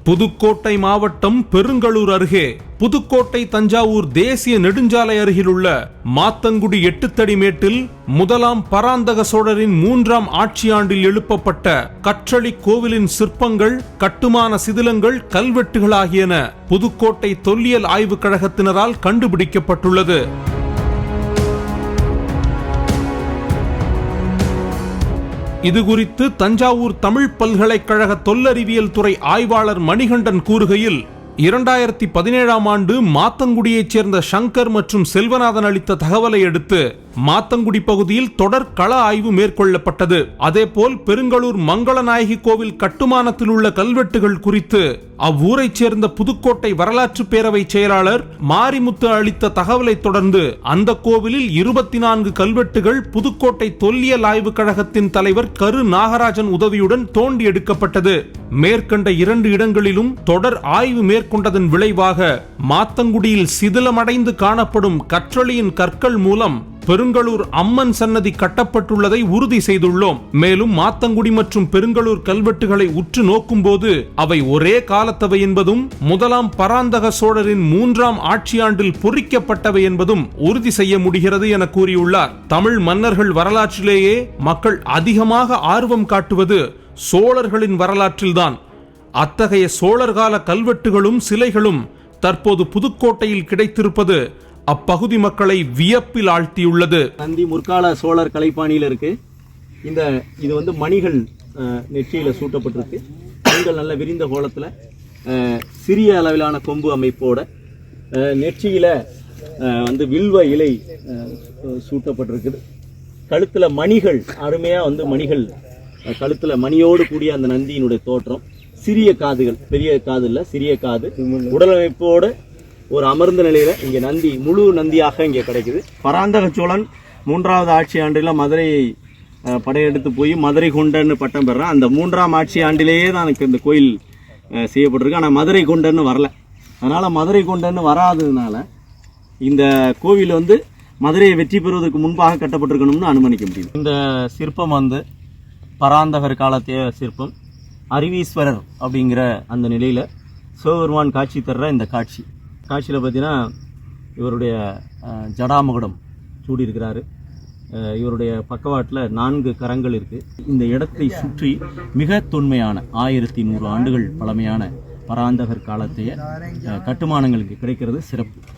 புதுக்கோட்டை மாவட்டம் பெருங்களூர் அருகே புதுக்கோட்டை தஞ்சாவூர் தேசிய நெடுஞ்சாலை அருகில் உள்ள மாத்தங்குடி 8 தடி மேட்டில் முதலாம் பராந்தக சோழரின் 3ஆம் ஆட்சியாண்டில் எழுப்பப்பட்ட கற்றளி கோவிலின் சிற்பங்கள், கட்டுமான சிதிலங்கள், கல்வெட்டுகள் ஆகியன புதுக்கோட்டை தொல்லியல் ஆய்வுக் கழகத்தினரால் கண்டுபிடிக்கப்பட்டுள்ளது. இதுகுறித்து தஞ்சாவூர் தமிழ் பல்கலைக்கழக தொல்லறிவியல் துறை ஆய்வாளர் மணிகண்டன் கூறுகையில், 2017ஆம் ஆண்டு மாத்தங்குடியைச் சேர்ந்த சங்கர் மற்றும் செல்வநாதன் அளித்த தகவலை அடுத்து மாத்தங்குடி பகுதியில் தொடர் கள ஆய்வு மேற்கொள்ளப்பட்டது. அதேபோல் பெருங்களூர் மங்களநாயகி கோவில் கட்டுமானத்தில் உள்ள கல்வெட்டுகள் குறித்து அவ்வூரைச் சேர்ந்த புதுக்கோட்டை வரலாற்று பேரவை செயலாளர் மாரிமுத்து அளித்த தகவலை தொடர்ந்து அந்த கோவிலில் 24 கல்வெட்டுகள் புதுக்கோட்டை தொல்லியல் ஆய்வுக் கழகத்தின் தலைவர் கரு நாகராஜன் உதவியுடன் தோண்டி எடுக்கப்பட்டது. மேற்கண்ட 2 இடங்களிலும் தொடர் ஆய்வு மேற்கொண்டதன் விளைவாக மாத்தங்குடியில் சிதிலமடைந்து காணப்படும் கற்றளியின் கற்கள் மூலம் பெருங்களூர் அம்மன் சன்னதி கட்டப்பட்டுள்ளதை உறுதி செய்துள்ளோம். மேலும் மாத்தங்குடி மற்றும் பெருங்களூர் கல்வெட்டுகளை உற்று நோக்கும் போது அவை ஒரே காலத்தவை என்பதும் முதலாம் பராந்தக சோழரின் 3ஆம் ஆட்சியாண்டில் பொறிக்கப்பட்டவை என்பதும் உறுதி செய்ய முடிகிறது என கூறியுள்ளார். தமிழ் மன்னர்கள் வரலாற்றிலேயே மக்கள் அதிகமாக ஆர்வம் காட்டுவது சோழர்களின் வரலாற்றில்தான். அத்தகைய சோழர்கால கல்வெட்டுகளும் சிலைகளும் தற்போது புதுக்கோட்டையில் கிடைத்திருப்பது அப்பகுதி மக்களை வியப்பில் ஆழ்த்தியுள்ளது. நந்தி முற்கால சோழர் கலைப்பாணியில் இருக்கு. இது வந்து மணிகள் நெற்றியில சூட்டப்பட்டிருக்கு. கண்கள் நல்ல விரிந்த கோலத்துல சிறிய அளவிலான கொம்பு அமைப்போட நெற்றியில வந்து வில்வ இலை சூட்டப்பட்டிருக்குது. கழுத்துல மணிகள், அருமையா வந்து மணிகள், கழுத்துல மணியோடு கூடிய அந்த நந்தியினுடைய தோற்றம். சிறிய காதுகள், பெரிய காது இல்ல, சிறிய காது, உடலமைப்போட ஒரு அமர்ந்த நிலையில இங்க நந்தி, முழு நந்தியாக இங்க கிடைக்குது. பராந்தக சோழன் 3வது ஆட்சி ஆண்டில் மதுரையை படையெடுத்து போய் மதுரை கொண்டன்னு பட்டம் பெறான். அந்த 3ஆம் ஆட்சி ஆண்டிலேயே தான் எனக்கு இந்த கோயில் செய்யப்பட்டிருக்கு. ஆனால் மதுரை கொண்டன்னு வரல. அதனால மதுரை கொண்டன்னு வராததுனால இந்த கோவில் வந்து மதுரையை வெற்றி பெறுவதற்கு முன்பாக கட்டப்பட்டிருக்கணும்னு அனுமானிக்க முடியும். இந்த சிற்பம் வந்து பராந்தகர் காலத்தைய சிற்பம். அருவீஸ்வரர் அப்படிங்கிற அந்த நிலையில சிவபெருமான் காட்சி தர்ற இந்த காட்சியில் பார்த்தீங்கன்னா இவருடைய ஜடாமகுடம் சூடியிருக்கிறாரு. இவருடைய பக்கவாட்டில் 4 கரங்கள் இருக்குது. இந்த இடத்தை சுற்றி மிக தொன்மையான 1100 ஆண்டுகள் பழமையான பராந்தகர் காலத்தைய கட்டுமானங்களுக்கு கிடைக்கிறது சிறப்பு.